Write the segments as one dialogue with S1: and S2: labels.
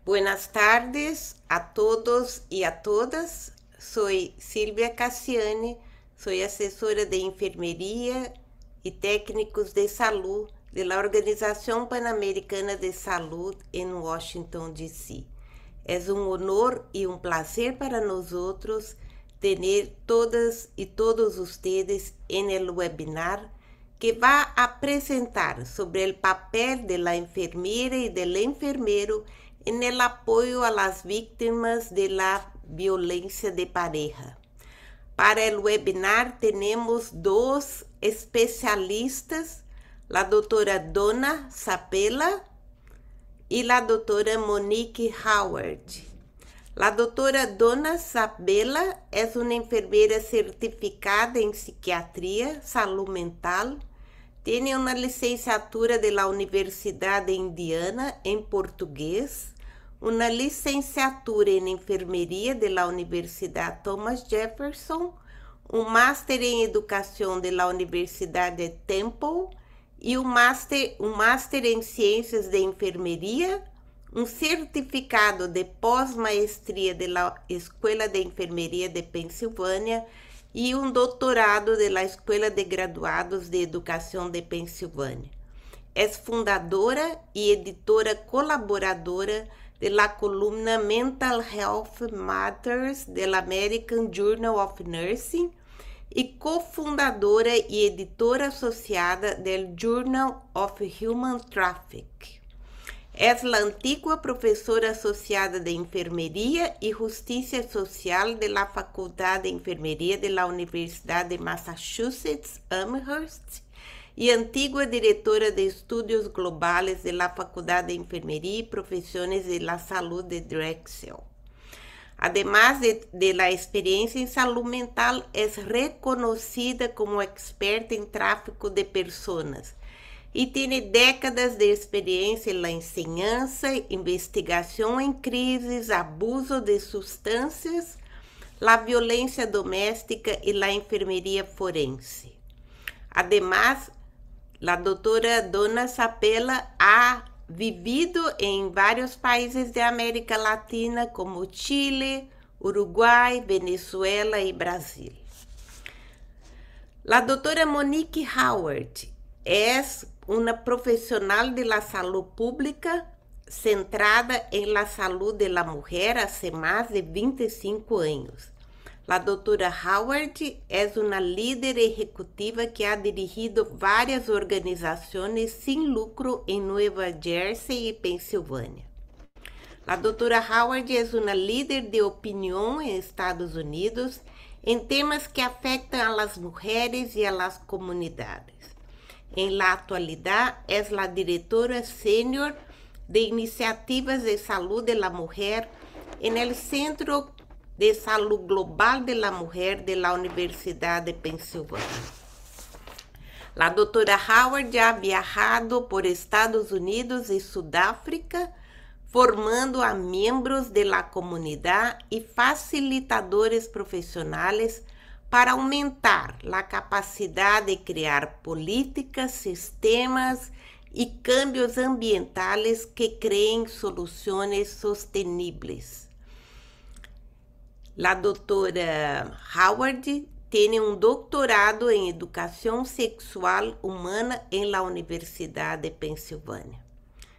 S1: Buenas tardes a todos y a todas. Soy Silvia Cassiani, soy asesora de enfermería y técnicos de salud de la Organización Panamericana de Salud en Washington, D.C. Es un honor y un placer para nosotros tener todas y todos ustedes en el webinar que va a presentar sobre el papel de la enfermera y del enfermero en el apoyo a las víctimas de la violencia de pareja. Para el webinar tenemos dos especialistas, la doctora Donna Sapela y la doctora Monique Howard. La doctora Donna Sapela es una enfermera certificada en psiquiatría, salud mental, tiene una licenciatura de la Universidad de Indiana en portugués, una licenciatura en enfermería de la Universidad Thomas Jefferson, un máster en educación de la Universidad de Temple y un máster en ciencias de enfermería, un certificado de pós-maestría de la Escuela de Enfermería de Pensilvania y un doctorado de la Escuela de Graduados de Educación de Pensilvania. Es fundadora y editora colaboradora de la columna Mental Health Matters del American Journal of Nursing y cofundadora y editora asociada del Journal of Human Trafficking. Es la antigua profesora asociada de Enfermería y Justicia Social de la Facultad de Enfermería de la Universidad de Massachusetts Amherst y antigua directora de Estudios Globales de la Facultad de Enfermería y Profesiones de la Salud de Drexel. Además de la experiencia en salud mental, es reconocida como experta en tráfico de personas y tiene décadas de experiencia en la enseñanza, investigación en crisis, abuso de sustancias, la violencia doméstica y la enfermería forense. Además, la doctora Donna Sapela ha vivido en varios países de América Latina como Chile, Uruguay, Venezuela y Brasil. La doctora Monique Howard es una profesional de la salud pública centrada en la salud de la mujer hace más de 25 años. La doctora Howard es una líder ejecutiva que ha dirigido varias organizaciones sin lucro en Nueva Jersey y Pensilvania. La doctora Howard es una líder de opinión en Estados Unidos en temas que afectan a las mujeres y a las comunidades. En la actualidad es la directora senior de iniciativas de salud de la mujer en el Centro de Salud Global de la Mujer de la Universidad de Pensilvania. La doctora Howard ya ha viajado por Estados Unidos y Sudáfrica, formando a miembros de la comunidad y facilitadores profesionales para aumentar la capacidad de crear políticas, sistemas y cambios ambientales que creen soluciones sostenibles. La doctora Howard tiene un doctorado en educación sexual humana en la Universidad de Pensilvania.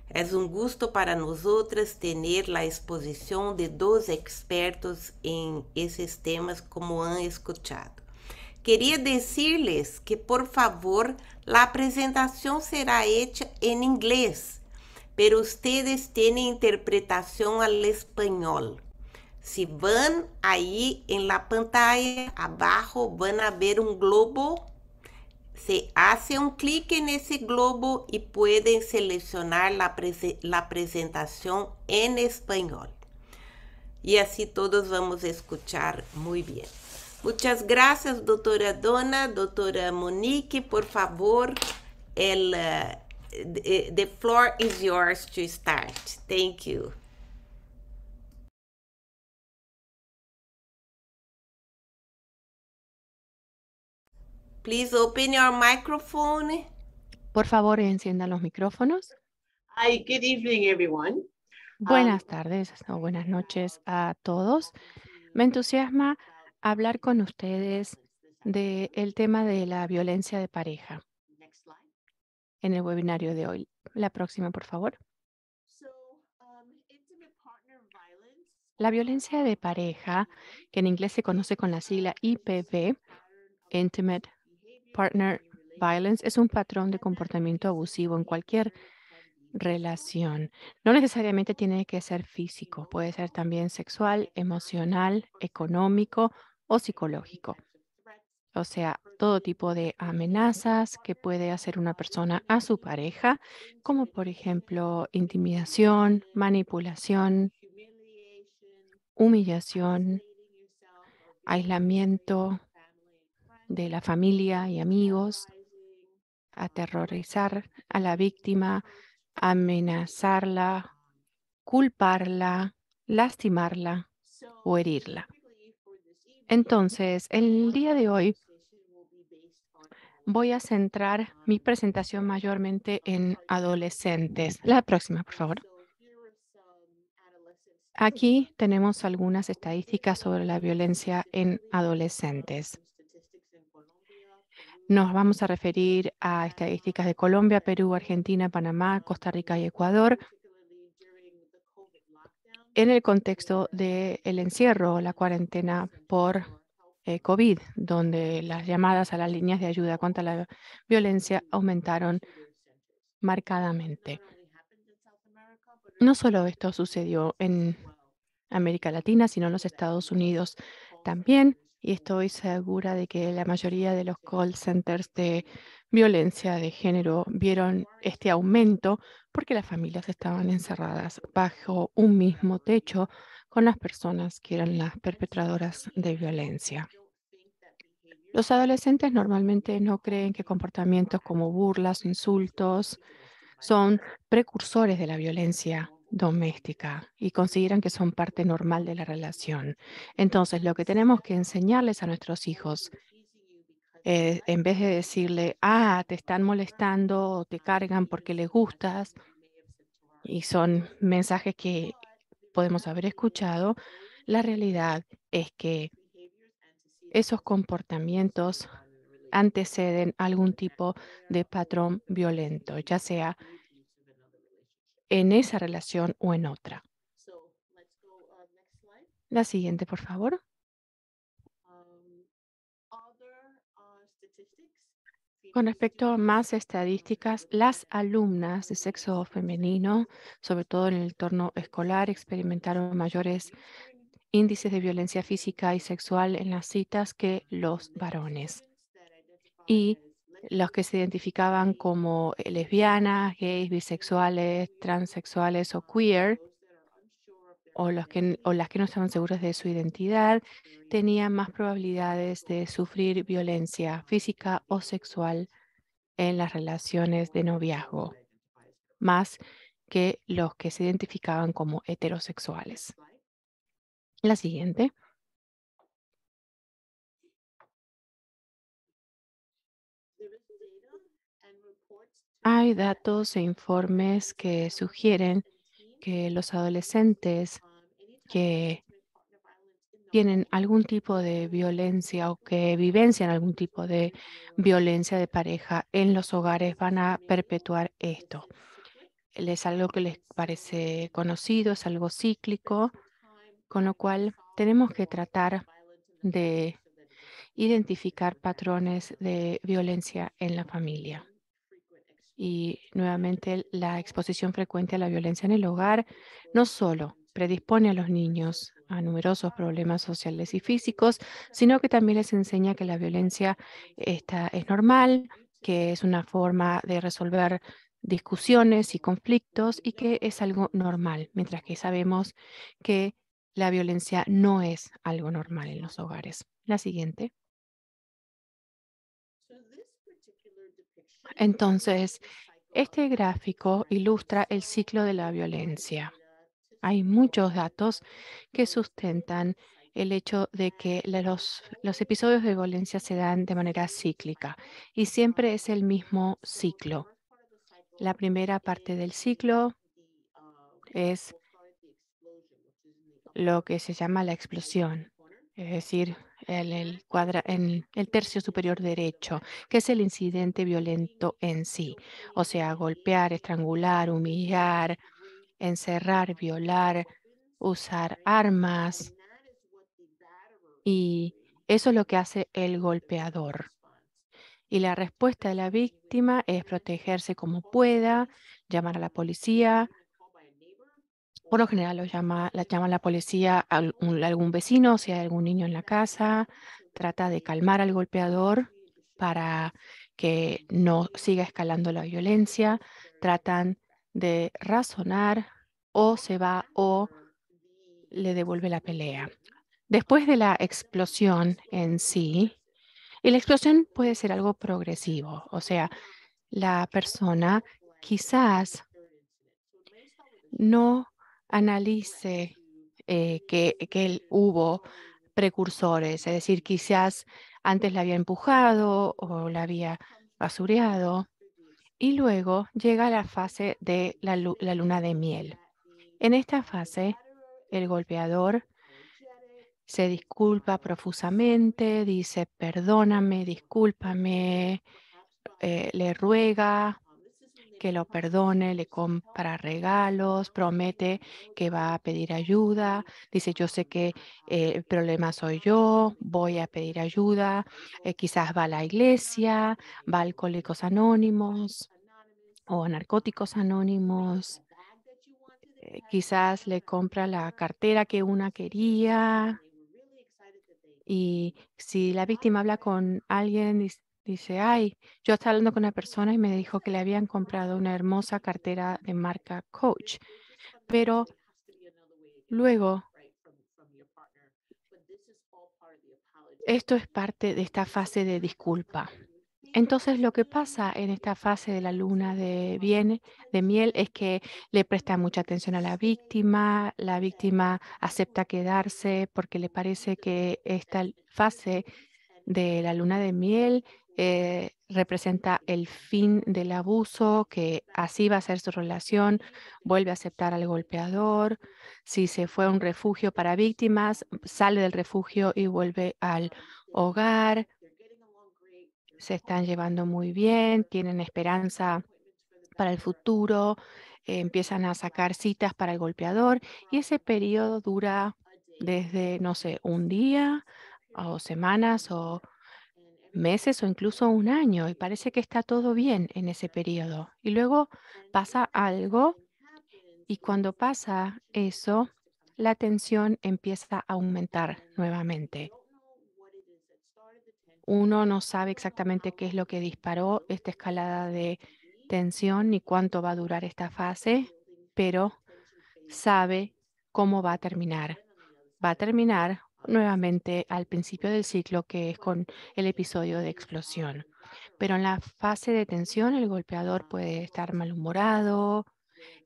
S1: Es un gusto para nosotras tener la exposición de dos expertos en esos temas como han escuchado. Quería decirles que por favor la presentación será hecha en inglés, pero ustedes tienen interpretación al español. Si van ahí en la pantalla abajo van a ver un globo. Se hace un clic en ese globo y pueden seleccionar la presentación en español. Y así todos vamos a escuchar muy bien. Muchas gracias, doctora Donna, doctora Monique. Por favor, the floor is yours to start. Thank you. Please open your microphone.
S2: Por favor, enciendan los micrófonos.
S3: Hi, good evening, everyone.
S1: Um,
S2: Buenas tardes o buenas noches a todos. Me entusiasma hablar con ustedes del tema de la violencia de pareja en el webinario de hoy. La próxima, por favor. La violencia de pareja, que en inglés se conoce con la sigla IPV, Intimate Partner Violence, es un patrón de comportamiento abusivo en cualquier relación. No necesariamente tiene que ser físico, puede ser también sexual, emocional, económico o psicológico. O sea, todo tipo de amenazas que puede hacer una persona a su pareja, como por ejemplo intimidación, manipulación, humillación, aislamiento de la familia y amigos, aterrorizar a la víctima, amenazarla, culparla, lastimarla o herirla. Entonces, el día de hoy voy a centrar mi presentación mayormente en adolescentes. La próxima, por favor. Aquí tenemos algunas estadísticas sobre la violencia en adolescentes. Nos vamos a referir a estadísticas de Colombia, Perú, Argentina, Panamá, Costa Rica y Ecuador en el contexto del encierro, la cuarentena por COVID, donde las llamadas a las líneas de ayuda contra la violencia aumentaron marcadamente. No solo esto sucedió en América Latina, sino en los Estados Unidos también, y estoy segura de que la mayoría de los call centers de violencia de género vieron este aumento porque las familias estaban encerradas bajo un mismo techo con las personas que eran las perpetradoras de violencia. Los adolescentes normalmente no creen que comportamientos como burlas, insultos, son precursores de la violencia doméstica y consideran que son parte normal de la relación. Entonces, lo que tenemos que enseñarles a nuestros hijos, en vez de decirle, te están molestando o te cargan porque les gustas, y son mensajes que podemos haber escuchado, la realidad es que esos comportamientos anteceden algún tipo de patrón violento, ya sea en esa relación o en otra. La siguiente, por favor. Con respecto a más estadísticas, las alumnas de sexo femenino, sobre todo en el entorno escolar, experimentaron mayores índices de violencia física y sexual en las citas que los varones. Y los que se identificaban como lesbianas, gays, bisexuales, transexuales o queer, o las que no estaban seguras de su identidad, tenían más probabilidades de sufrir violencia física o sexual en las relaciones de noviazgo, más que los que se identificaban como heterosexuales. La siguiente. Hay datos e informes que sugieren que los adolescentes que tienen algún tipo de violencia o que vivencian algún tipo de violencia de pareja en los hogares van a perpetuar esto. Es algo que les parece conocido, es algo cíclico, con lo cual tenemos que tratar de identificar patrones de violencia en la familia. Y nuevamente, la exposición frecuente a la violencia en el hogar no solo predispone a los niños a numerosos problemas sociales y físicos, sino que también les enseña que la violencia es normal, que es una forma de resolver discusiones y conflictos y que es algo normal, mientras que sabemos que la violencia no es algo normal en los hogares. La siguiente. Entonces, este gráfico ilustra el ciclo de la violencia. Hay muchos datos que sustentan el hecho de que los episodios de violencia se dan de manera cíclica y siempre es el mismo ciclo. La primera parte del ciclo es lo que se llama la explosión, es decir, en el tercio superior derecho, que es el incidente violento en sí. O sea, golpear, estrangular, humillar, encerrar, violar, usar armas, y eso es lo que hace el golpeador. Y la respuesta de la víctima es protegerse como pueda, llamar a la policía. Por lo general la llama la policía a algún vecino, si hay algún niño en la casa, trata de calmar al golpeador para que no siga escalando la violencia, tratan de razonar o se va o le devuelve la pelea. Después de la explosión en sí, y la explosión puede ser algo progresivo, o sea, la persona quizás no analice que hubo precursores, es decir, quizás antes la había empujado o la había basureado y luego llega la fase de la luna de miel. En esta fase, el golpeador se disculpa profusamente, dice perdóname, discúlpame, le ruega que lo perdone, le compra regalos, promete que va a pedir ayuda, dice yo sé que el problema soy yo, voy a pedir ayuda, quizás va a la iglesia, va a Alcohólicos Anónimos o a Narcóticos Anónimos, quizás le compra la cartera que una quería. Y si la víctima habla con alguien, dice, ay, yo estaba hablando con una persona y me dijo que le habían comprado una hermosa cartera de marca Coach, pero luego esto es parte de esta fase de disculpa. Entonces, lo que pasa en esta fase de la luna de miel es que le presta mucha atención a la víctima acepta quedarse porque le parece que esta fase de la luna de miel representa el fin del abuso, que así va a ser su relación, vuelve a aceptar al golpeador. Si se fue a un refugio para víctimas, sale del refugio y vuelve al hogar. Se están llevando muy bien, tienen esperanza para el futuro, empiezan a sacar citas para el golpeador y ese periodo dura desde, no sé, un día o semanas o meses o incluso un año y parece que está todo bien en ese periodo. Y luego pasa algo y cuando pasa eso, la tensión empieza a aumentar nuevamente. Uno no sabe exactamente qué es lo que disparó esta escalada de tensión ni cuánto va a durar esta fase, pero sabe cómo va a terminar. Va a terminar nuevamente al principio del ciclo, que es con el episodio de explosión. Pero en la fase de tensión, el golpeador puede estar malhumorado,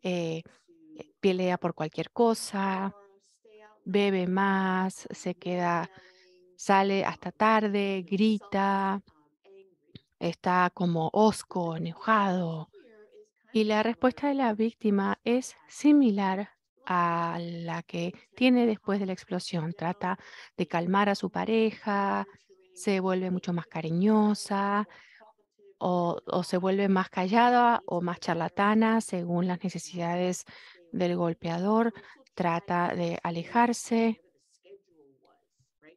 S2: eh, pelea por cualquier cosa, bebe más, sale hasta tarde, grita, está como hosco, enojado. Y la respuesta de la víctima es similar a la que tiene después de la explosión. Trata de calmar a su pareja, se vuelve mucho más cariñosa o se vuelve más callada o más charlatana según las necesidades del golpeador. Trata de alejarse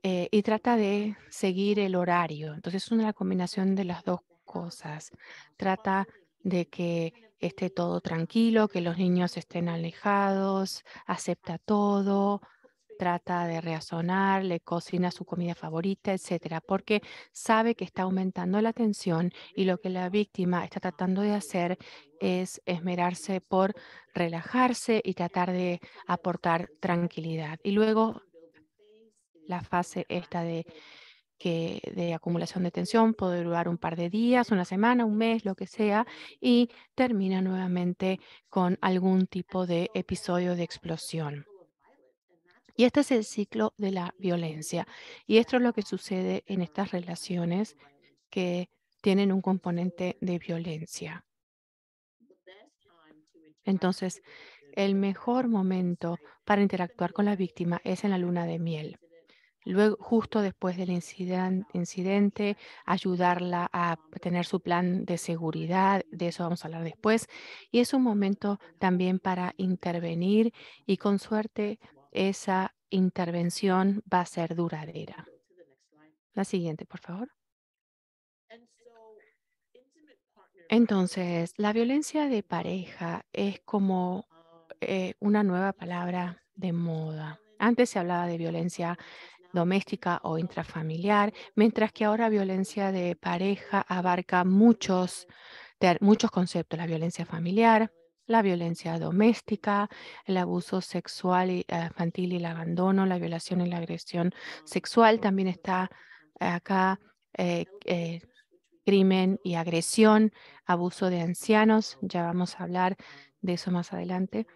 S2: y trata de seguir el horario. Entonces es una combinación de las dos cosas. Trata de que esté todo tranquilo, que los niños estén alejados, acepta todo, trata de razonar, le cocina su comida favorita, etcétera, porque sabe que está aumentando la tensión y lo que la víctima está tratando de hacer es esmerarse por relajarse y tratar de aportar tranquilidad. Y luego la fase esta de acumulación de tensión puede durar un par de días, una semana, un mes, lo que sea, y termina nuevamente con algún tipo de episodio de explosión. Y este es el ciclo de la violencia. Y esto es lo que sucede en estas relaciones que tienen un componente de violencia. Entonces, el mejor momento para interactuar con la víctima es en la luna de miel. Luego, justo después del incidente, ayudarla a tener su plan de seguridad, de eso vamos a hablar después. Y es un momento también para intervenir y con suerte esa intervención va a ser duradera. La siguiente, por favor. Entonces, la violencia de pareja es como una nueva palabra de moda. Antes se hablaba de violencia doméstica o intrafamiliar, mientras que ahora violencia de pareja abarca muchos conceptos, la violencia familiar, la violencia doméstica, el abuso sexual infantil y el abandono, la violación y la agresión sexual. También está acá crimen y agresión, abuso de ancianos, ya vamos a hablar de eso más adelante,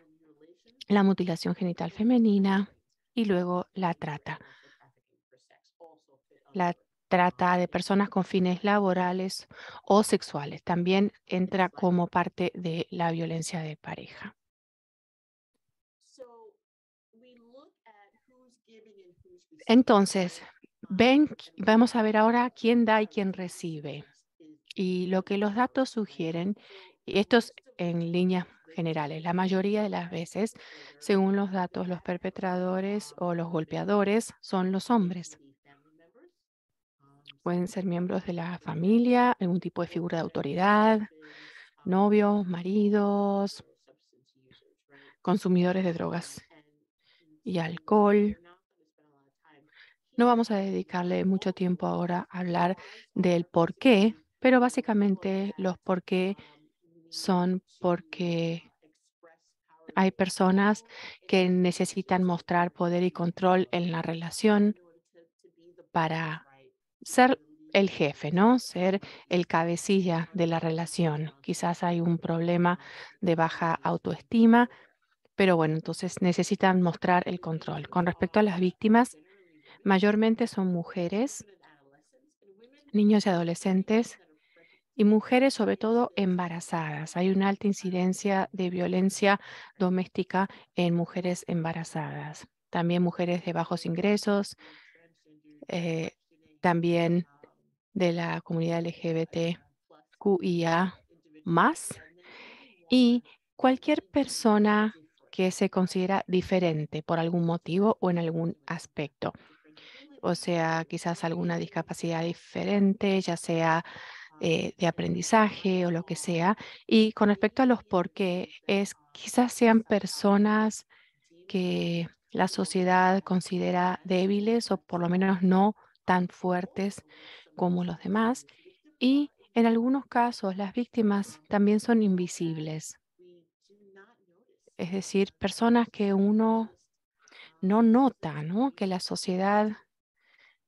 S2: la mutilación genital femenina y luego la trata. La trata de personas con fines laborales o sexuales también entra como parte de la violencia de pareja. Entonces, vamos a ver ahora quién da y quién recibe. Y lo que los datos sugieren, y esto es en líneas generales, la mayoría de las veces, según los datos, los perpetradores o los golpeadores son los hombres. Pueden ser miembros de la familia, algún tipo de figura de autoridad, novios, maridos, consumidores de drogas y alcohol. No vamos a dedicarle mucho tiempo ahora a hablar del por qué, pero básicamente los por qué son porque hay personas que necesitan mostrar poder y control en la relación para ser el jefe, ¿no? Ser el cabecilla de la relación. Quizás hay un problema de baja autoestima, pero bueno, entonces necesitan mostrar el control. Con respecto a las víctimas, mayormente son mujeres, niños y adolescentes y mujeres sobre todo embarazadas. Hay una alta incidencia de violencia doméstica en mujeres embarazadas. También mujeres de bajos ingresos, eh, también de la comunidad LGBTQIA más y cualquier persona que se considera diferente por algún motivo o en algún aspecto. O sea, quizás alguna discapacidad diferente, ya sea de aprendizaje o lo que sea. Y con respecto a los por qué, es quizás sean personas que la sociedad considera débiles o por lo menos no tan fuertes como los demás. Y en algunos casos las víctimas también son invisibles, es decir, personas que uno no nota, ¿no? Que la sociedad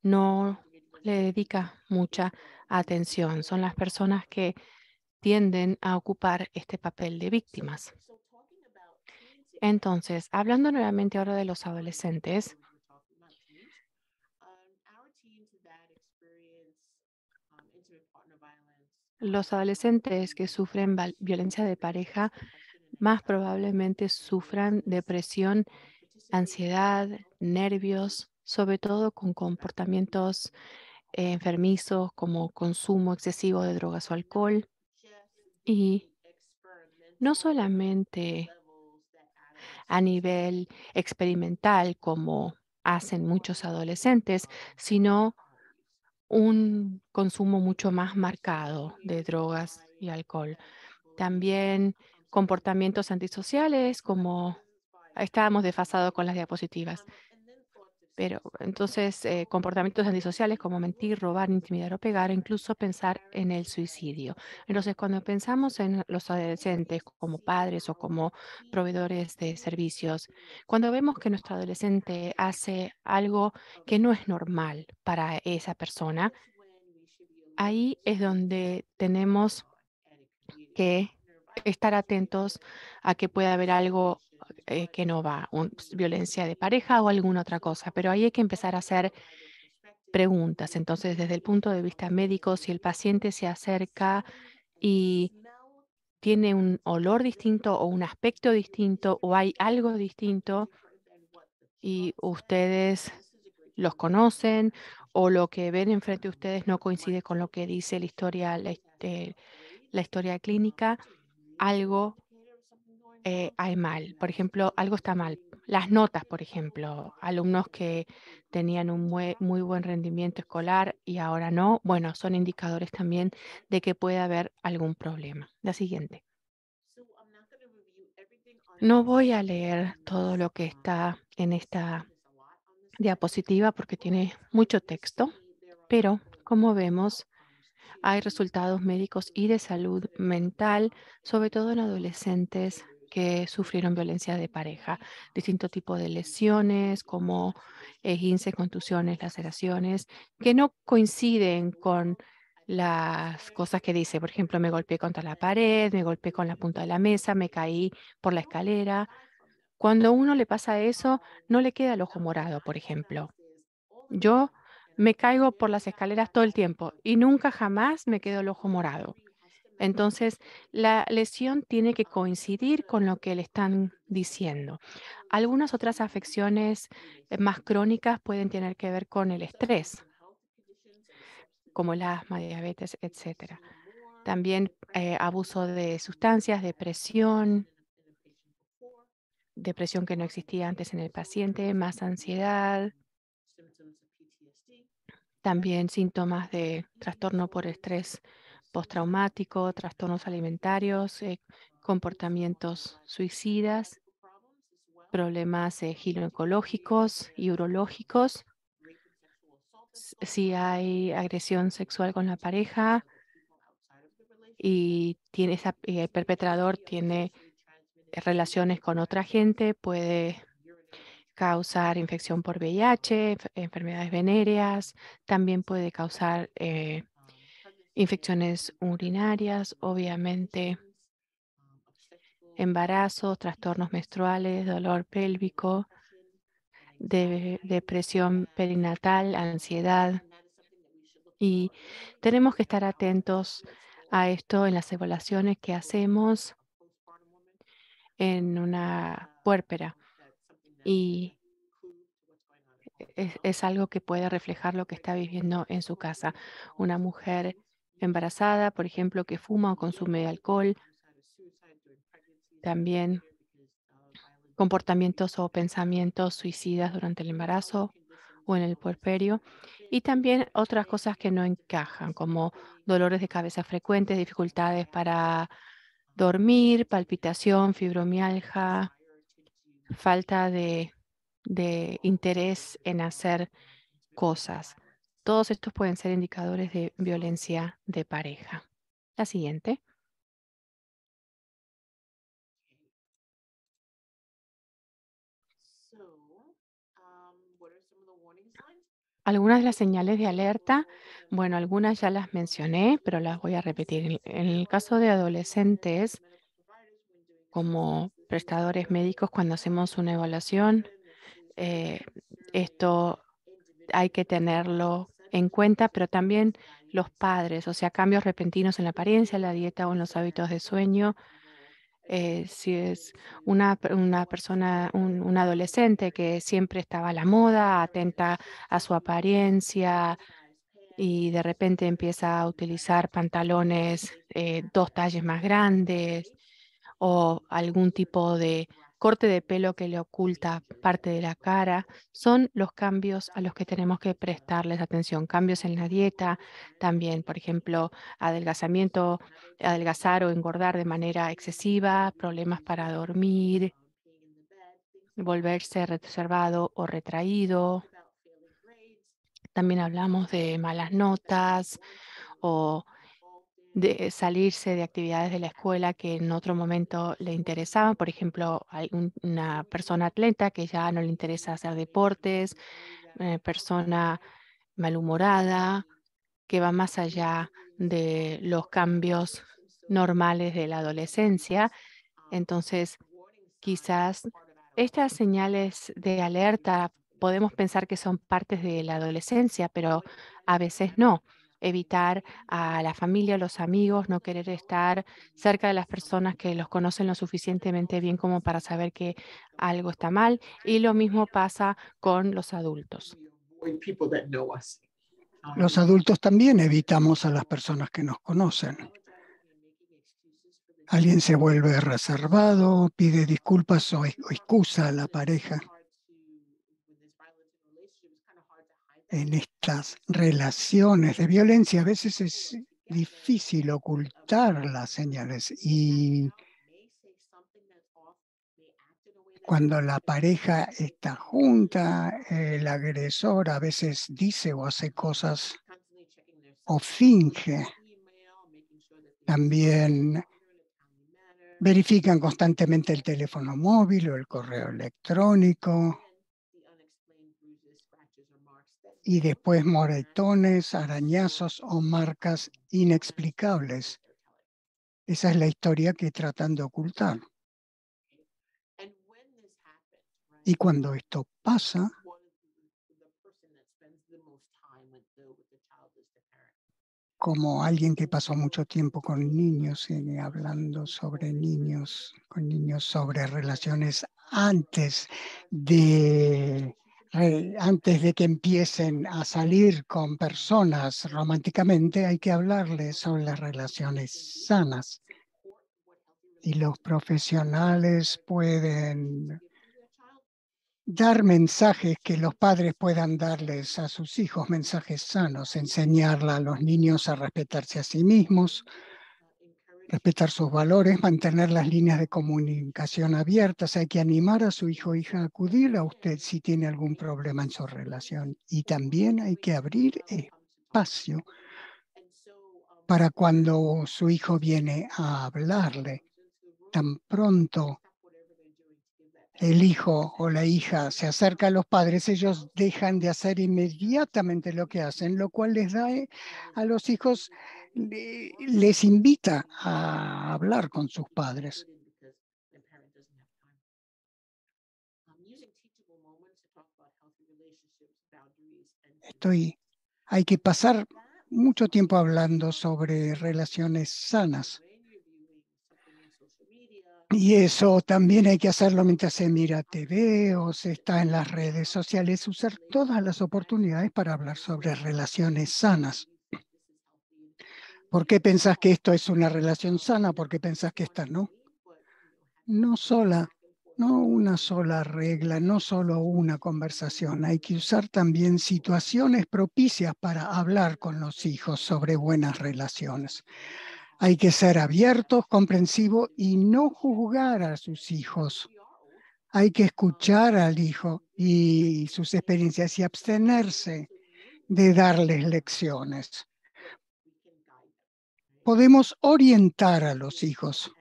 S2: no le dedica mucha atención. Son las personas que tienden a ocupar este papel de víctimas. Entonces, hablando nuevamente ahora de los adolescentes, los adolescentes que sufren violencia de pareja más probablemente sufran depresión, ansiedad, nervios, sobre todo con comportamientos enfermizos como consumo excesivo de drogas o alcohol. Y no solamente a nivel experimental, como hacen muchos adolescentes, sino un consumo mucho más marcado de drogas y alcohol. También comportamientos antisociales, como estábamos desfasados con las diapositivas. Pero entonces, comportamientos antisociales como mentir, robar, intimidar o pegar, o incluso pensar en el suicidio. Entonces, cuando pensamos en los adolescentes como padres o como proveedores de servicios, cuando vemos que nuestro adolescente hace algo que no es normal para esa persona, ahí es donde tenemos que estar atentos a que pueda haber algo que no va, violencia de pareja o alguna otra cosa, pero ahí hay que empezar a hacer preguntas. Entonces, desde el punto de vista médico, si el paciente se acerca y tiene un olor distinto o un aspecto distinto o hay algo distinto y ustedes los conocen o lo que ven enfrente de ustedes no coincide con lo que dice la historia, la historia clínica, algo hay mal. Por ejemplo, algo está mal. Las notas, por ejemplo, alumnos que tenían un muy buen rendimiento escolar y ahora no, bueno, son indicadores también de que puede haber algún problema. La siguiente. No voy a leer todo lo que está en esta diapositiva porque tiene mucho texto, pero como vemos, hay resultados médicos y de salud mental, sobre todo en adolescentes que sufrieron violencia de pareja, distinto tipo de lesiones como esguinces, contusiones, laceraciones, que no coinciden con las cosas que dice. Por ejemplo, me golpeé contra la pared, me golpeé con la punta de la mesa, me caí por la escalera. Cuando a uno le pasa eso, no le queda el ojo morado, por ejemplo. Yo me caigo por las escaleras todo el tiempo y nunca jamás me quedo el ojo morado. Entonces, la lesión tiene que coincidir con lo que le están diciendo. Algunas otras afecciones más crónicas pueden tener que ver con el estrés, como el asma, diabetes, etcétera. También abuso de sustancias, depresión que no existía antes en el paciente, más ansiedad, también síntomas de trastorno por estrés postraumático, trastornos alimentarios, comportamientos suicidas, problemas ginecológicos y urológicos. Si hay agresión sexual con la pareja y el perpetrador tiene relaciones con otra gente, puede causar infección por VIH, enfermedades venéreas, también puede causar infecciones urinarias, obviamente, embarazos, trastornos menstruales, dolor pélvico, depresión perinatal, ansiedad. Y tenemos que estar atentos a esto en las evaluaciones que hacemos en una puérpera. Y es algo que puede reflejar lo que está viviendo en su casa. Una mujer embarazada, por ejemplo, que fuma o consume alcohol, también comportamientos o pensamientos suicidas durante el embarazo o en el puerperio. Y también otras cosas que no encajan, como dolores de cabeza frecuentes, dificultades para dormir, palpitación, fibromialgia, falta de interés en hacer cosas. Todos estos pueden ser indicadores de violencia de pareja. La siguiente. Algunas de las señales de alerta, bueno, algunas ya las mencioné, pero las voy a repetir. En el caso de adolescentes, como prestadores médicos, cuando hacemos una evaluación, eh, esto hay que tenerlo en cuenta, pero también los padres, o sea, cambios repentinos en la apariencia, la dieta o en los hábitos de sueño. Si es una persona, un adolescente que siempre estaba a la moda, atenta a su apariencia y de repente empieza a utilizar pantalones 2 tallas más grandes o algún tipo de corte de pelo que le oculta parte de la cara, son los cambios a los que tenemos que prestarles atención. Cambios en la dieta, también, por ejemplo, adelgazamiento, adelgazar o engordar de manera excesiva, problemas para dormir, volverse reservado o retraído. También hablamos de malas notas o de salirse de actividades de la escuela que en otro momento le interesaban. Por ejemplo, hay una persona atleta que ya no le interesa hacer deportes, persona malhumorada, que va más allá de los cambios normales de la adolescencia. Entonces, quizás estas señales de alerta podemos pensar que son partes de la adolescencia, pero a veces no. evitar a la familia, los amigos, no querer estar cerca de las personas que los conocen lo suficientemente bien como para saber que algo está mal. Y lo mismo pasa con los adultos.
S3: Los adultos también evitamos a las personas que nos conocen. Alguien se vuelve reservado, pide disculpas o excusa a la pareja. En estas relaciones de violencia a veces es difícil ocultar las señales y cuando la pareja está junta, el agresor a veces dice o hace cosas o finge. También verifican constantemente el teléfono móvil o el correo electrónico y después moretones, arañazos o marcas inexplicables. Esa es la historia que tratan de ocultar. Y cuando esto pasa, como alguien que pasó mucho tiempo con niños y hablando sobre niños, con niños sobre relaciones antes de que empiecen a salir con personas románticamente, hay que hablarles sobre las relaciones sanas. Y los profesionales pueden dar mensajes que los padres puedan darles a sus hijos, mensajes sanos, enseñarle a los niños a respetarse a sí mismos, respetar sus valores, mantener las líneas de comunicación abiertas. Hay que animar a su hijo o hija a acudir a usted si tiene algún problema en su relación. Y también hay que abrir espacio para cuando su hijo viene a hablarle. Tan pronto el hijo o la hija se acerca a los padres, ellos dejan de hacer inmediatamente lo que hacen, lo cual les da a los hijos, les invita a hablar con sus padres. Hay que pasar mucho tiempo hablando sobre relaciones sanas. Y eso también hay que hacerlo mientras se mira TV o se está en las redes sociales, usar todas las oportunidades para hablar sobre relaciones sanas. ¿Por qué pensás que esto es una relación sana? ¿Por qué pensás que esta no? No una sola regla, no solo una conversación. Hay que usar también situaciones propicias para hablar con los hijos sobre buenas relaciones. Hay que ser abiertos, comprensivos y no juzgar a sus hijos. Hay que escuchar al hijo y sus experiencias y abstenerse de darles lecciones. Podemos orientar a los hijos.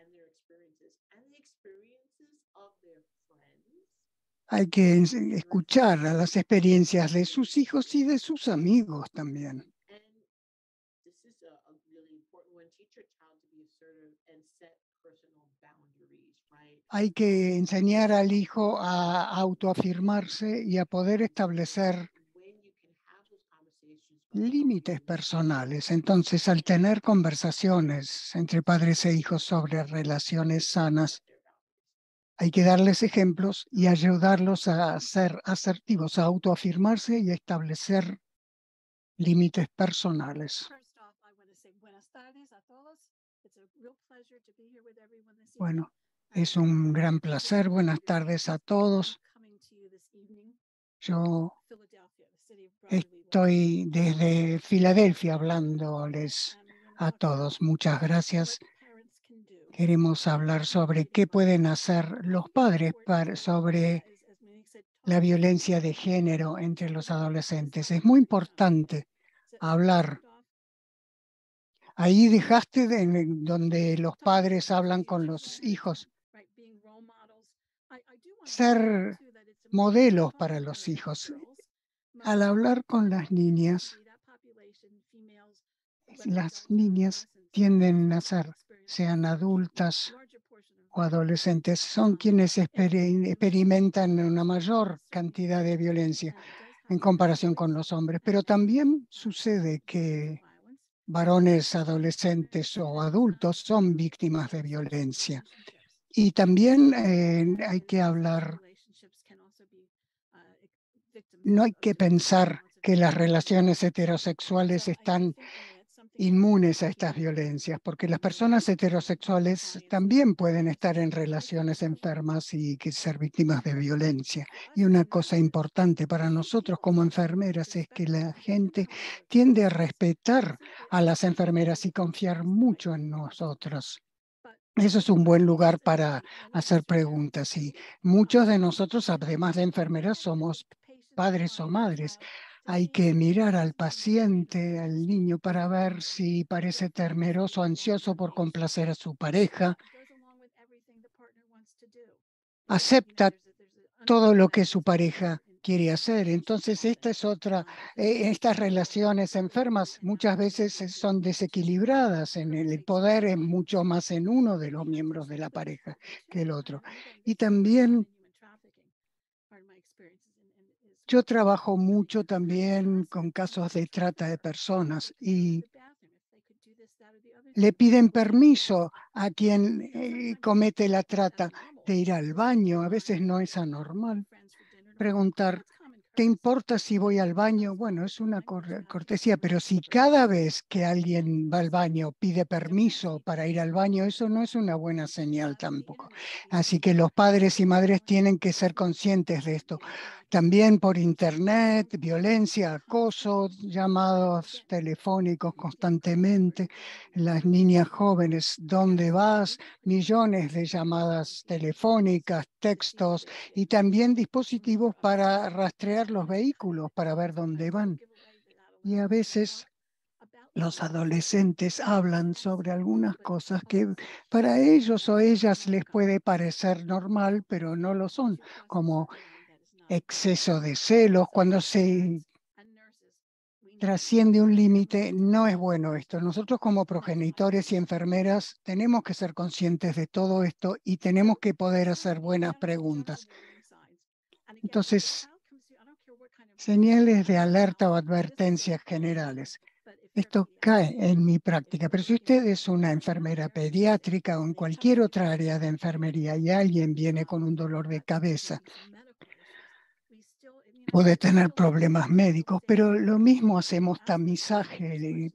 S3: Hay que escuchar a las experiencias de sus hijos y de sus amigos también. Hay que enseñar al hijo a autoafirmarse y a poder establecer límites personales. Entonces, al tener conversaciones entre padres e hijos sobre relaciones sanas, hay que darles ejemplos y ayudarlos a ser asertivos, a autoafirmarse y a establecer límites personales. Bueno, es un gran placer. Buenas tardes a todos. Yo estoy desde Filadelfia hablándoles a todos. Muchas gracias. Queremos hablar sobre qué pueden hacer los padres sobre la violencia de género entre los adolescentes. Es muy importante hablar. Ahí dejaste donde los padres hablan con los hijos. Ser modelos para los hijos. Al hablar con las niñas tienden a ser, sean adultas o adolescentes, son quienes experimentan una mayor cantidad de violencia en comparación con los hombres. Pero también sucede que varones adolescentes o adultos son víctimas de violencia. Y también hay que hablar, no hay que pensar que las relaciones heterosexuales están inmunes a estas violencias, porque las personas heterosexuales también pueden estar en relaciones enfermas y que ser víctimas de violencia. Y una cosa importante para nosotros como enfermeras es que la gente tiende a respetar a las enfermeras y confiar mucho en nosotros. Eso es un buen lugar para hacer preguntas. Y muchos de nosotros, además de enfermeras, somos padres o madres. Hay que mirar al paciente, al niño, para ver si parece temeroso o ansioso por complacer a su pareja. Acepta todo lo que su pareja quiere hacer. Entonces, esta es otra, estas relaciones enfermas muchas veces son desequilibradas. El poder es mucho más en uno de los miembros de la pareja que el otro. Y también yo trabajo mucho también con casos de trata de personas y le piden permiso a quien comete la trata de ir al baño. A veces no es anormal preguntar, ¿te importa si voy al baño? Bueno, es una cortesía, pero si cada vez que alguien va al baño pide permiso para ir al baño, eso no es una buena señal tampoco. Así que los padres y madres tienen que ser conscientes de esto. También por internet, violencia, acoso, llamados telefónicos constantemente. Las niñas jóvenes, ¿dónde vas? Millones de llamadas telefónicas, textos y también dispositivos para rastrear los vehículos, para ver dónde van. Y a veces los adolescentes hablan sobre algunas cosas que para ellos o ellas les puede parecer normal, pero no lo son, como exceso de celos. Cuando se trasciende un límite, no es bueno esto. Nosotros como progenitores y enfermeras tenemos que ser conscientes de todo esto y tenemos que poder hacer buenas preguntas. Entonces, señales de alerta o advertencias generales. Esto cae en mi práctica, pero si usted es una enfermera pediátrica o en cualquier otra área de enfermería y alguien viene con un dolor de cabeza, puede tener problemas médicos, pero lo mismo hacemos tamizaje,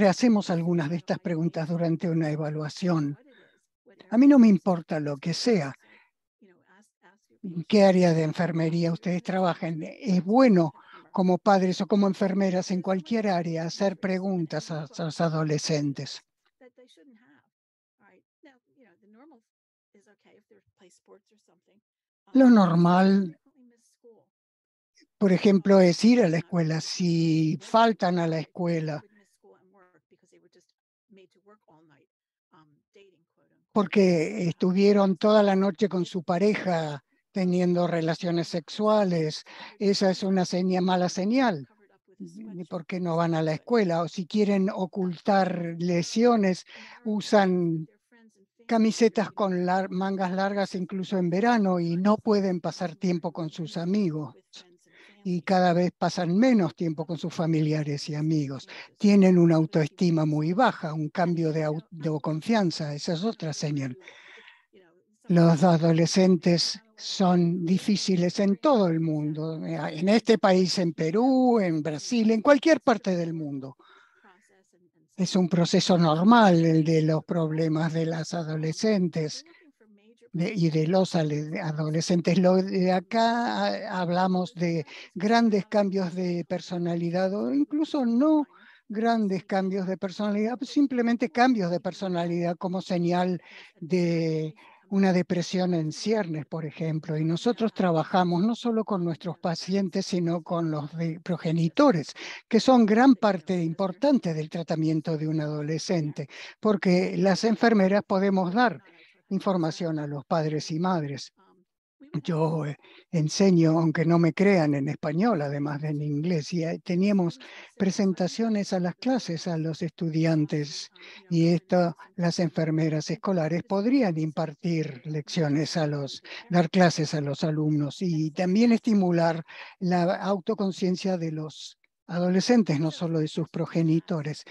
S3: hacemos algunas de estas preguntas durante una evaluación. A mí no me importa lo que sea. ¿En qué área de enfermería ustedes trabajan? Es bueno como padres o como enfermeras en cualquier área hacer preguntas a los adolescentes. Lo normal, por ejemplo, es ir a la escuela. Si faltan a la escuela porque estuvieron toda la noche con su pareja teniendo relaciones sexuales, esa es una mala señal. ¿Y por qué no van a la escuela? O si quieren ocultar lesiones, usan camisetas con mangas largas incluso en verano y no pueden pasar tiempo con sus amigos. Y cada vez pasan menos tiempo con sus familiares y amigos. Tienen una autoestima muy baja, un cambio de confianza. Esa es otra señal. Los adolescentes son difíciles en todo el mundo, en este país, en Perú, en Brasil, en cualquier parte del mundo. Es un proceso normal el de los problemas de las adolescentes y de los adolescentes. De acá hablamos de grandes cambios de personalidad o incluso no grandes cambios de personalidad, simplemente cambios de personalidad como señal de una depresión en ciernes, por ejemplo. Y nosotros trabajamos no solo con nuestros pacientes, sino con los progenitores, que son gran parte importante del tratamiento de un adolescente, porque las enfermeras podemos dar información a los padres y madres. Yo enseño, aunque no me crean, en español, además de en inglés, y teníamos presentaciones a las clases a los estudiantes y las enfermeras escolares podrían impartir lecciones dar clases a los alumnos y también estimular la autoconciencia de los adolescentes, no solo de sus progenitores.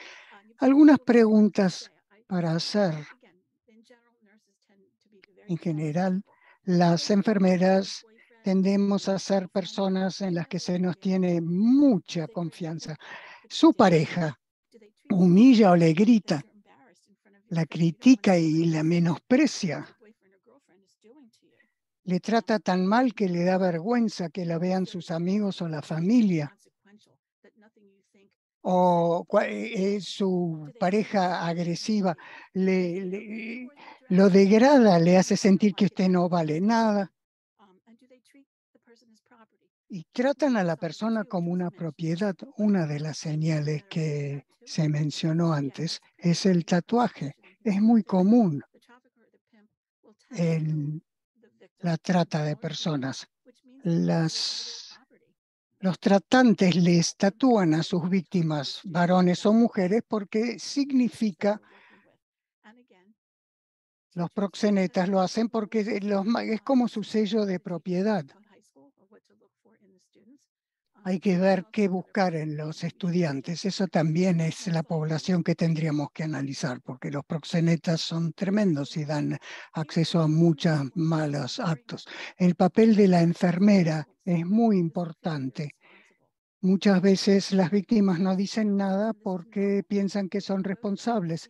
S3: Algunas preguntas para hacer. En general, las enfermeras tendemos a ser personas en las que se nos tiene mucha confianza. Su pareja humilla o le grita, la critica y la menosprecia. Le trata tan mal que le da vergüenza que la vean sus amigos o la familia. O su pareja agresiva lo degrada, le hace sentir que usted no vale nada. Y tratan a la persona como una propiedad. Una de las señales que se mencionó antes es el tatuaje. Es muy común en la trata de personas. Los tratantes les tatúan a sus víctimas, varones o mujeres, porque significa, los proxenetas lo hacen porque es como su sello de propiedad. Hay que ver qué buscar en los estudiantes. Eso también es la población que tendríamos que analizar, porque los proxenetas son tremendos y dan acceso a muchos malos actos. El papel de la enfermera es muy importante. Muchas veces las víctimas no dicen nada porque piensan que son responsables.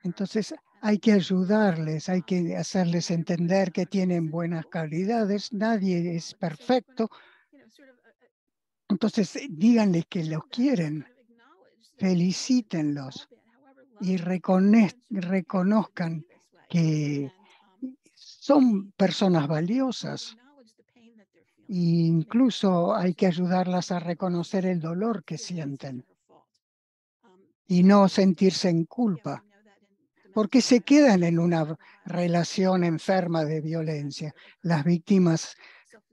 S3: Entonces hay que ayudarles, hay que hacerles entender que tienen buenas calidades. Nadie es perfecto. Entonces díganles que los quieren, felicítenlos y reconozcan que son personas valiosas. Incluso hay que ayudarlas a reconocer el dolor que sienten y no sentirse en culpa, porque se quedan en una relación enferma de violencia. Las víctimas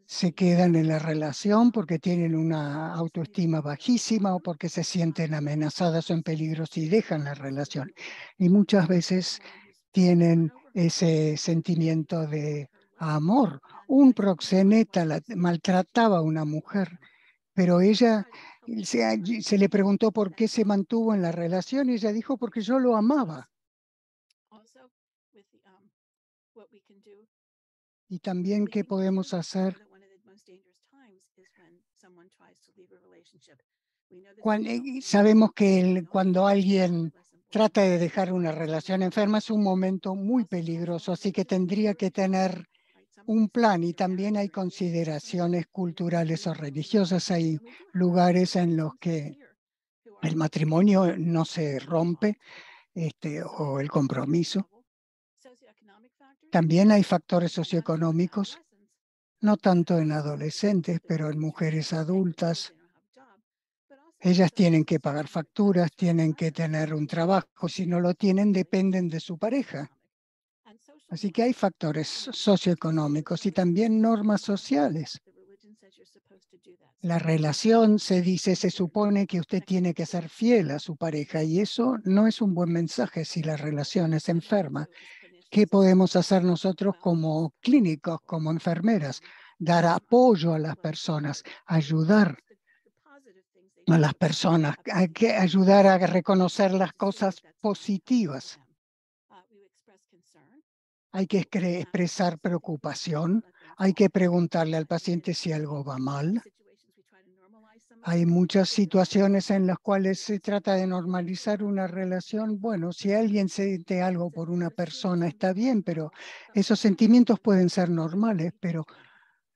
S3: se quedan en la relación porque tienen una autoestima bajísima o porque se sienten amenazadas o en peligro y dejan la relación. Y muchas veces tienen ese sentimiento de amor. Un proxeneta maltrataba a una mujer, pero ella se le preguntó por qué se mantuvo en la relación y ella dijo porque yo lo amaba. Y también qué podemos hacer sabemos que cuando alguien trata de dejar una relación enferma es un momento muy peligroso, así que tendría que tener un plan y también hay consideraciones culturales o religiosas. Hay lugares en los que el matrimonio no se rompe o el compromiso. También hay factores socioeconómicos, no tanto en adolescentes, pero en mujeres adultas. Ellas tienen que pagar facturas, tienen que tener un trabajo. Si no lo tienen, dependen de su pareja. Así que hay factores socioeconómicos y también normas sociales. La relación se supone que usted tiene que ser fiel a su pareja y eso no es un buen mensaje si la relación es enferma. ¿Qué podemos hacer nosotros como clínicos, como enfermeras? Dar apoyo a las personas, ayudar a las personas, hay que ayudar a reconocer las cosas positivas. Hay que expresar preocupación, hay que preguntarle al paciente si algo va mal. Hay muchas situaciones en las cuales se trata de normalizar una relación. Bueno, si alguien siente algo por una persona está bien, pero esos sentimientos pueden ser normales, pero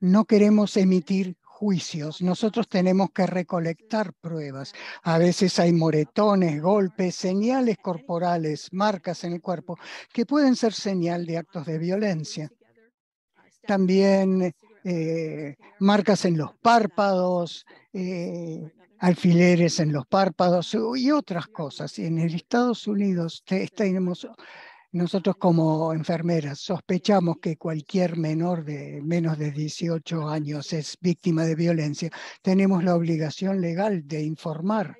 S3: no queremos emitir juicios. Nosotros tenemos que recolectar pruebas. A veces hay moretones, golpes, señales corporales, marcas en el cuerpo que pueden ser señal de actos de violencia. También marcas en los párpados, alfileres en los párpados y otras cosas. Y en el Estados Unidos tenemos nosotros como enfermeras sospechamos que cualquier menor de menos de 18 años es víctima de violencia. Tenemos la obligación legal de informar,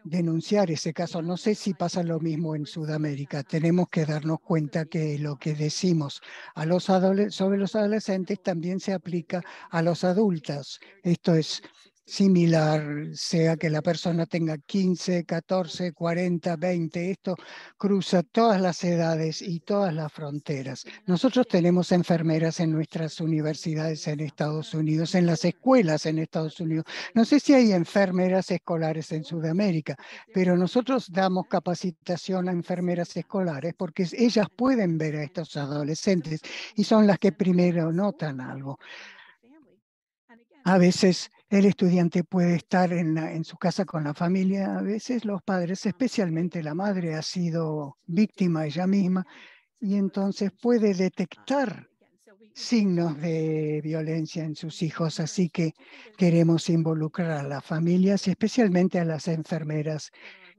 S3: denunciar ese caso. No sé si pasa lo mismo en Sudamérica. Tenemos que darnos cuenta que lo que decimos sobre los adolescentes también se aplica a los adultos. Esto es similar, sea que la persona tenga 15, 14, 40, 20. Esto cruza todas las edades y todas las fronteras. Nosotros tenemos enfermeras en nuestras universidades en Estados Unidos, en las escuelas en Estados Unidos. No sé si hay enfermeras escolares en Sudamérica, pero nosotros damos capacitación a enfermeras escolares porque ellas pueden ver a estos adolescentes y son las que primero notan algo. A veces el estudiante puede estar en su casa con la familia, a veces los padres, especialmente la madre, ha sido víctima ella misma y entonces puede detectar signos de violencia en sus hijos. Así que queremos involucrar a las familias y especialmente a las enfermeras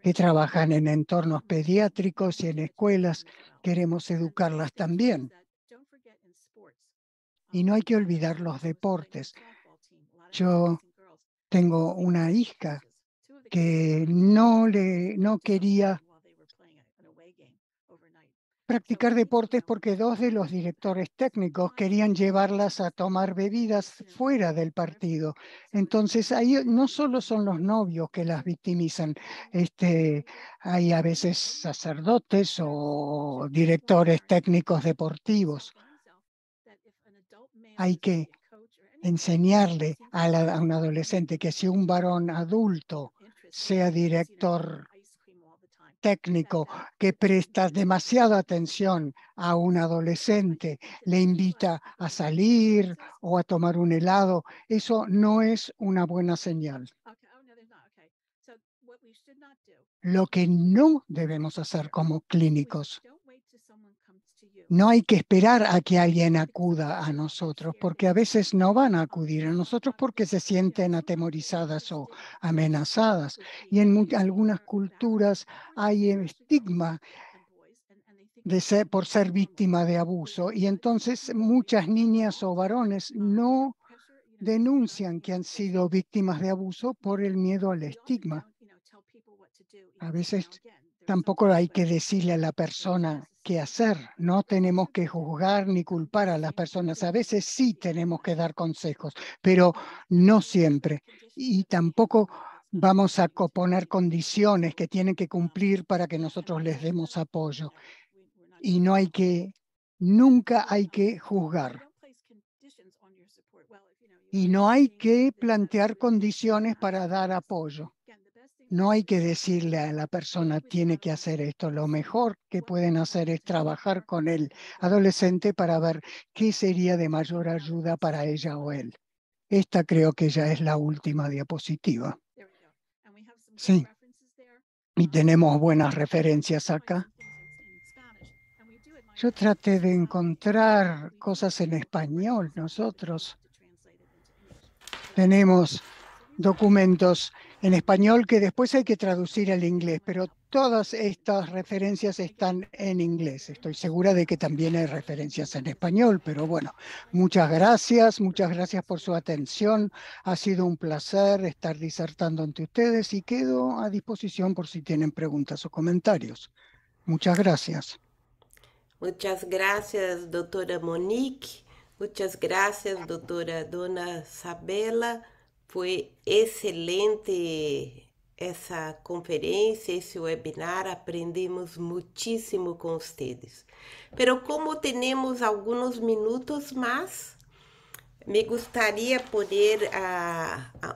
S3: que trabajan en entornos pediátricos y en escuelas. Queremos educarlas también. Y no hay que olvidar los deportes. Yo tengo una hija que no quería practicar deportes porque dos de los directores técnicos querían llevarlas a tomar bebidas fuera del partido. Entonces, ahí no solo son los novios que las victimizan, hay a veces sacerdotes o directores técnicos deportivos. Hay que enseñarle a un adolescente que si un varón adulto, sea director técnico, que presta demasiada atención a un adolescente, le invita a salir o a tomar un helado, eso no es una buena señal. Lo que no debemos hacer como clínicos, no hay que esperar a que alguien acuda a nosotros, porque a veces no van a acudir a nosotros porque se sienten atemorizadas o amenazadas. Y en algunas culturas hay estigma por ser víctima de abuso. Y entonces muchas niñas o varones no denuncian que han sido víctimas de abuso por el miedo al estigma. A veces tampoco hay que decirle a la persona qué hacer. No tenemos que juzgar ni culpar a las personas. A veces sí tenemos que dar consejos, pero no siempre. Y tampoco vamos a poner condiciones que tienen que cumplir para que nosotros les demos apoyo. Y nunca hay que juzgar. Y no hay que plantear condiciones para dar apoyo. No hay que decirle a la persona tiene que hacer esto. Lo mejor que pueden hacer es trabajar con el adolescente para ver qué sería de mayor ayuda para ella o él. Esta creo que ya es la última diapositiva. Sí, y tenemos buenas referencias acá. Yo traté de encontrar cosas en español. Nosotros tenemos documentos en español que después hay que traducir al inglés, pero todas estas referencias están en inglés. Estoy segura de que también hay referencias en español, pero bueno, muchas gracias por su atención. Ha sido un placer estar disertando ante ustedes y quedo a disposición por si tienen preguntas o comentarios. Muchas gracias.
S1: Muchas gracias, doutora Monique. Muchas gracias, doutora Dona Sabela. Foi excelente essa conferência, esse webinar. Aprendemos muitíssimo com vocês. Pero como temos alguns minutos mais, me gostaria poner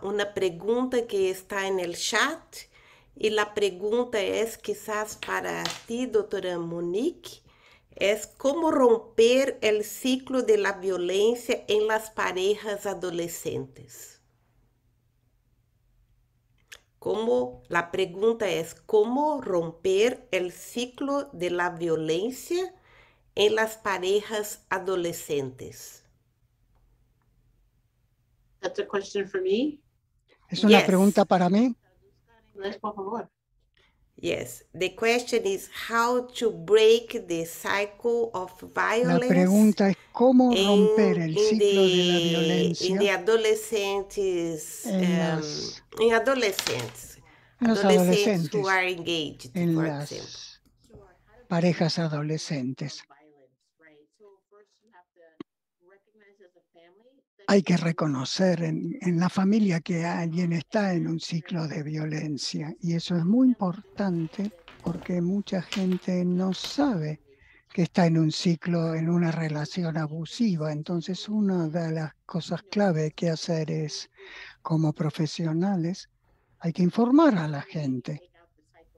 S1: uma pergunta que está no chat. E a pergunta é, quizás para ti, doutora Monique, es cómo romper el ciclo de la violencia en las parejas adolescentes. La pregunta es cómo romper el ciclo de la violencia en las parejas adolescentes.
S4: That's a question for me.
S3: ¿Es una
S1: Yes.
S3: pregunta para mí?
S4: Por favor.
S1: Yes, the question is how to break the cycle of
S3: La
S1: violence.
S3: pregunta es cómo romper el ciclo de la violencia
S1: En adolescentes,
S3: en los adolescentes,
S1: who are engaged,
S3: en
S1: for
S3: las
S1: example.
S3: parejas adolescentes. hay que reconocer en la familia que alguien está en un ciclo de violencia. Y eso es muy importante porque mucha gente no sabe que está en un ciclo, en una relación abusiva. Entonces, una de las cosas clave que hacer es, como profesionales, hay que informar a la gente.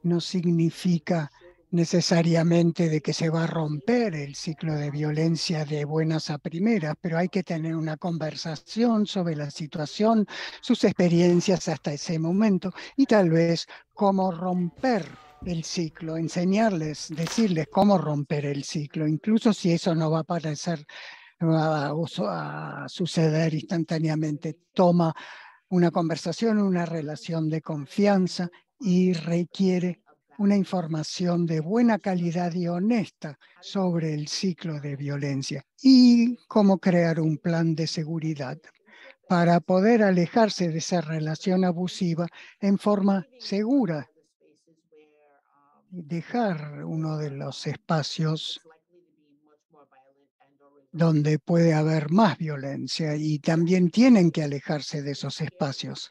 S3: No significa necesariamente de que se va a romper el ciclo de violencia de buenas a primeras, pero hay que tener una conversación sobre la situación, sus experiencias hasta ese momento y tal vez cómo romper el ciclo, enseñarles, decirles cómo romper el ciclo, incluso si eso no va a parecer, no va a suceder instantáneamente. Toma una conversación, una relación de confianza y requiere una información de buena calidad y honesta sobre el ciclo de violencia y cómo crear un plan de seguridad para poder alejarse de esa relación abusiva en forma segura y dejar uno de los espacios donde puede haber más violencia y también tienen que alejarse de esos espacios.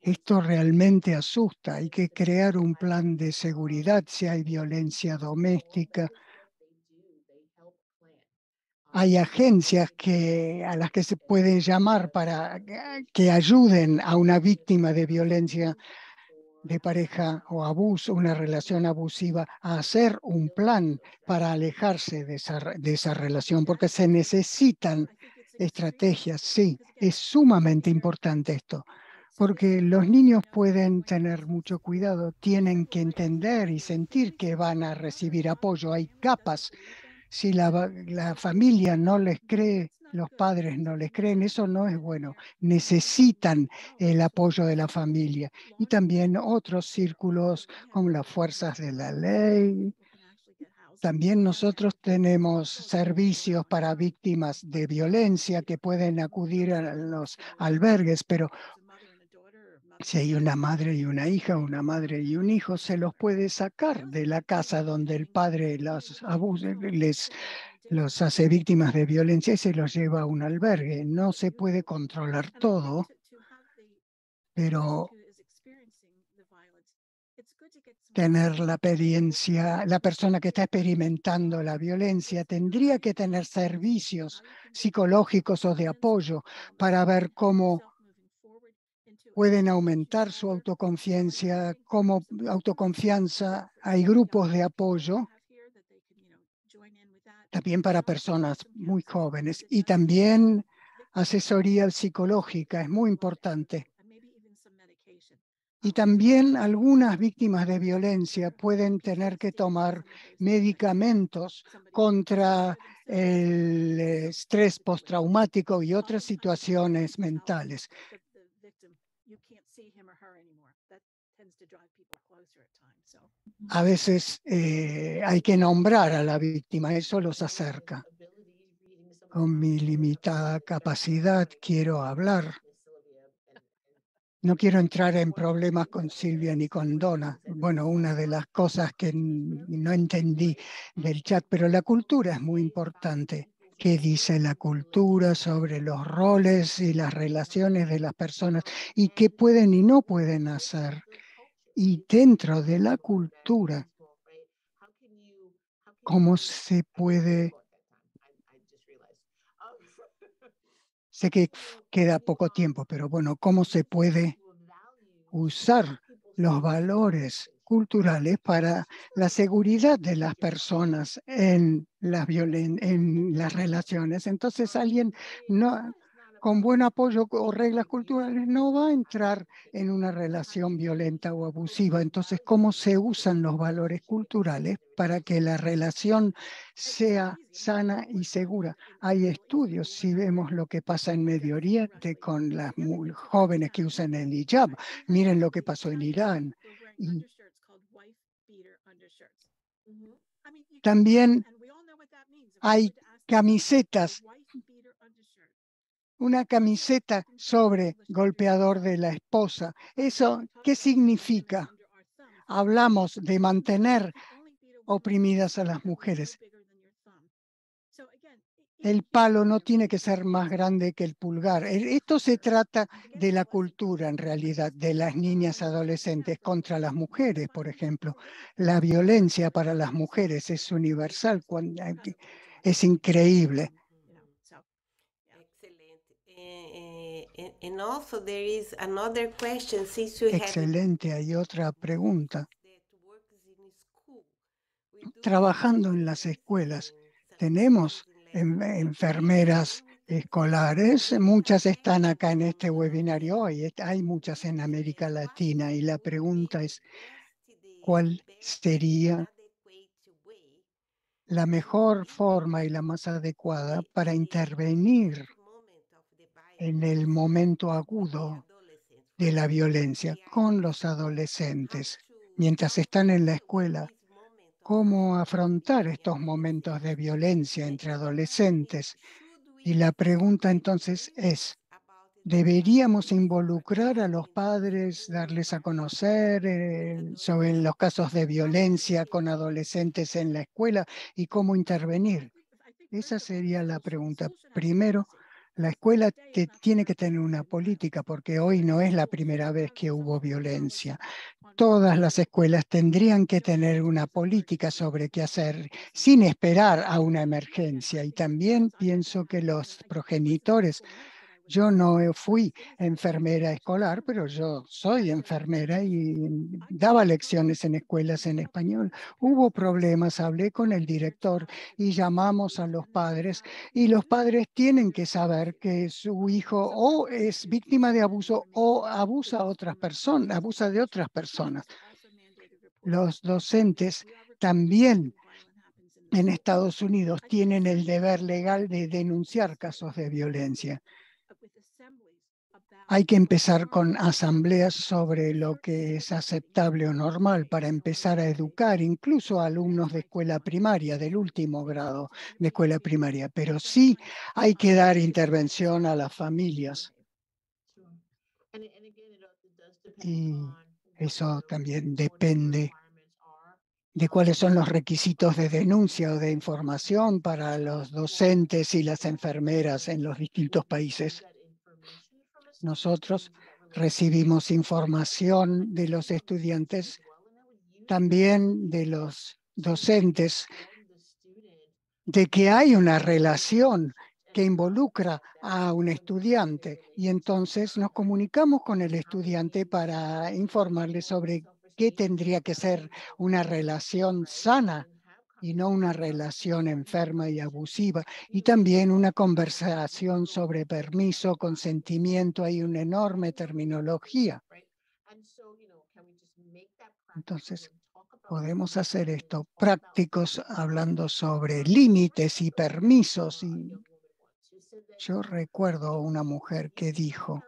S3: Esto realmente asusta. Hay que crear un plan de seguridad si hay violencia doméstica. Hay agencias a las que se puede llamar para que ayuden a una víctima de violencia de pareja o abuso, una relación abusiva, a hacer un plan para alejarse de esa relación, porque se necesitan estrategias. Sí, es sumamente importante esto, porque los niños pueden tener mucho cuidado, tienen que entender y sentir que van a recibir apoyo. Hay capas. Si la familia no les cree, los padres no les creen, eso no es bueno. Necesitan el apoyo de la familia y también otros círculos como las fuerzas de la ley. También nosotros tenemos servicios para víctimas de violencia que pueden acudir a los albergues, pero si hay una madre y una hija, una madre y un hijo, se los puede sacar de la casa donde el padre los hace víctimas de violencia y se los lleva a un albergue. No se puede controlar todo, pero tener la experiencia, la persona que está experimentando la violencia tendría que tener servicios psicológicos o de apoyo para ver cómo pueden aumentar su autoconfianza, hay grupos de apoyo también para personas muy jóvenes y también asesoría psicológica es muy importante. Y también algunas víctimas de violencia pueden tener que tomar medicamentos contra el estrés postraumático y otras situaciones mentales. A veces hay que nombrar a la víctima, eso los acerca. Con mi limitada capacidad quiero hablar. No quiero entrar en problemas con Silvia ni con Donna. Bueno, una de las cosas que no entendí del chat, pero la cultura es muy importante. ¿Qué dice la cultura sobre los roles y las relaciones de las personas y qué pueden y no pueden hacer? Y dentro de la cultura, ¿cómo se puede? Sé que queda poco tiempo, pero bueno, ¿cómo se puede usar los valores culturales para la seguridad de las personas en las relaciones? Entonces, alguien con buen apoyo o reglas culturales no va a entrar en una relación violenta o abusiva. Entonces, ¿cómo se usan los valores culturales para que la relación sea sana y segura? Hay estudios, si vemos lo que pasa en Medio Oriente con las jóvenes que usan el hijab, miren lo que pasó en Irán. Y también hay camisetas, una camiseta sobre golpeador de la esposa. ¿Eso qué significa? Hablamos de mantener oprimidas a las mujeres. el palo no tiene que ser más grande que el pulgar. Esto se trata de la cultura, en realidad, de las niñas adolescentes contra las mujeres, por ejemplo. La violencia para las mujeres es universal, es increíble.
S1: And also there is another question, since you have
S3: Excelente, hay otra pregunta.
S1: that works in school. We do
S3: Trabajando en las escuelas, tenemos enfermeras escolares, muchas están acá en este webinario hoy, hay muchas en América Latina y la pregunta es, ¿cuál sería la mejor forma y la más adecuada para intervenir en el momento agudo de la violencia con los adolescentes mientras están en la escuela? ¿Cómo afrontar estos momentos de violencia entre adolescentes? Y la pregunta entonces es, ¿deberíamos involucrar a los padres, darles a conocer sobre los casos de violencia con adolescentes en la escuela y cómo intervenir? Esa sería la pregunta. Primero, la escuela tiene que tener una política, porque hoy no es la primera vez que hubo violencia. Todas las escuelas tendrían que tener una política sobre qué hacer sin esperar a una emergencia. Y también pienso que los progenitores, yo no fui enfermera escolar, pero yo soy enfermera y daba lecciones en escuelas en español. Hubo problemas, hablé con el director y llamamos a los padres, y los padres tienen que saber que su hijo o es víctima de abuso o abusa a otras personas, abusa de otras personas. Los docentes también en Estados Unidos tienen el deber legal de denunciar casos de violencia. Hay que empezar con asambleas sobre lo que es aceptable o normal para empezar a educar incluso a alumnos de escuela primaria, del último grado de escuela primaria. Pero sí hay que dar intervención a las familias. Y eso también depende de cuáles son los requisitos de denuncia o de información para los docentes y las enfermeras en los distintos países. Nosotros recibimos información de los estudiantes, también de los docentes, de que hay una relación que involucra a un estudiante, y entonces nos comunicamos con el estudiante para informarle sobre qué tendría que ser una relación sana y no una relación enferma y abusiva, y también una conversación sobre permiso, consentimiento. Hay una enorme terminología. Entonces, podemos hacer esto prácticos hablando sobre límites y permisos. Y yo recuerdo a una mujer que dijo,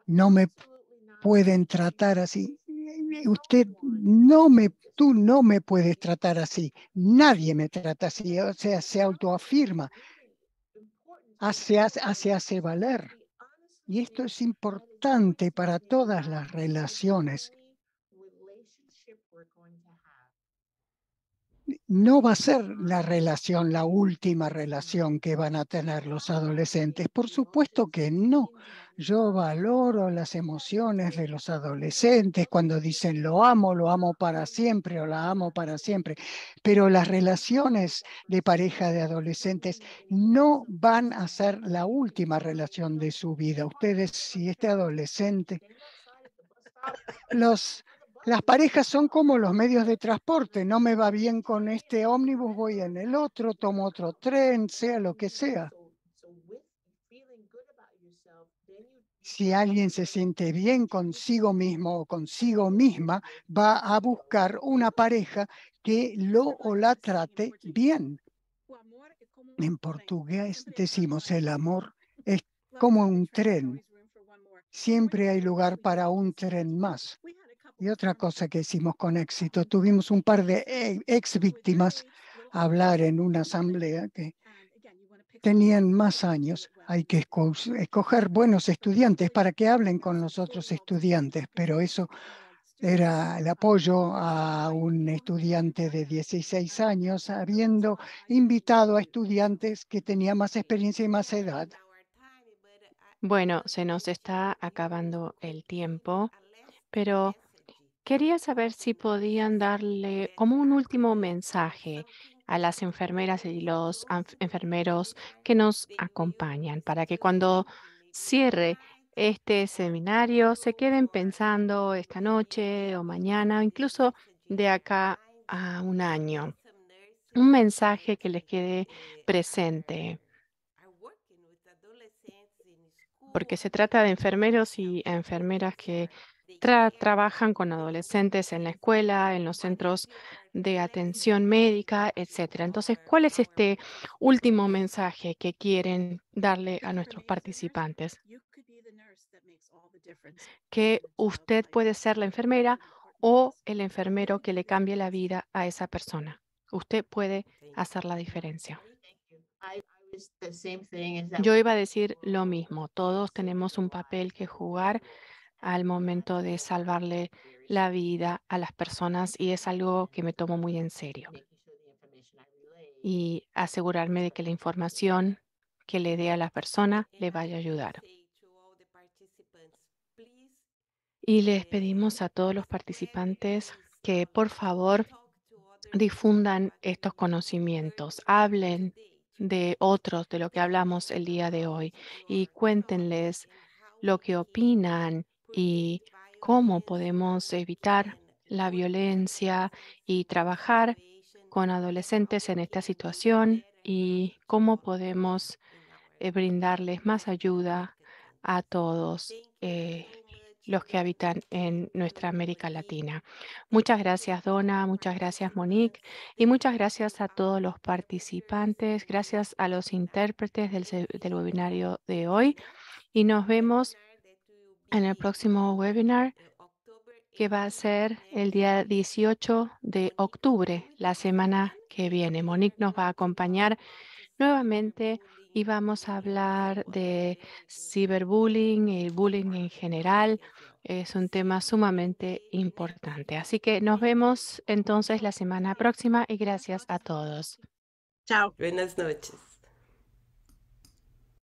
S3: no me pueden tratar así. Tú no me puedes tratar así. Nadie me trata así. O sea, se autoafirma, se hace valer. Y esto es importante para todas las relaciones. No va a ser la relación, la última relación que van a tener los adolescentes. Por supuesto que no. Yo valoro las emociones de los adolescentes cuando dicen lo amo para siempre o la amo para siempre. Pero las relaciones de pareja de adolescentes no van a ser la última relación de su vida. Ustedes, si este adolescente, las parejas son como los medios de transporte. No me va bien con este ómnibus, voy en el otro, tomo otro tren, sea lo que sea. Si alguien se siente bien consigo mismo o consigo misma, va a buscar una pareja que lo o la trate bien. En portugués decimos el amor es como un tren. Siempre hay lugar para un tren más. Y otra cosa que hicimos con éxito, tuvimos un par de ex víctimas hablar en una asamblea que tenían más años. Hay que escoger buenos estudiantes para que hablen con los otros estudiantes, pero eso Era el apoyo a un estudiante de 16 años, habiendo invitado a estudiantes que tenían más experiencia y más edad.
S2: Bueno, se nos está acabando el tiempo, pero quería saber si podían darle como un último mensaje a las enfermeras y los enfermeros que nos acompañan para que cuando cierre este seminario se queden pensando esta noche o mañana, o incluso de acá a un año. Un mensaje que les quede presente, porque se trata de enfermeros y enfermeras que trabajan con adolescentes en la escuela, en los centros de atención médica, etcétera. Entonces, ¿cuál es este último mensaje que quieren darle a nuestros participantes? Que usted puede ser la enfermera o el enfermero que le cambie la vida a esa persona. Usted puede hacer la diferencia. Yo iba a decir lo mismo. Todos tenemos un papel que jugar al momento de salvarle la vida a las personas y es algo que me tomo muy en serio. Y asegurarme de que la información que le dé a la persona le vaya a ayudar. Y les pedimos a todos los participantes que por favor difundan estos conocimientos, hablen de otros, de lo que hablamos el día de hoy y cuéntenles lo que opinan y cómo podemos evitar la violencia y trabajar con adolescentes en esta situación y cómo podemos brindarles más ayuda a todos los que habitan en nuestra América Latina. Muchas gracias, Donna, muchas gracias, Monique, y muchas gracias a todos los participantes, gracias a los intérpretes del webinario de hoy, y nos vemos en el próximo webinar que va a ser el día 18 de octubre, la semana que viene. Monique nos va a acompañar nuevamente y vamos a hablar de ciberbullying y bullying en general. Es un tema sumamente importante. Así que nos vemos entonces la semana próxima y gracias a todos.
S4: Chao.
S1: Buenas noches.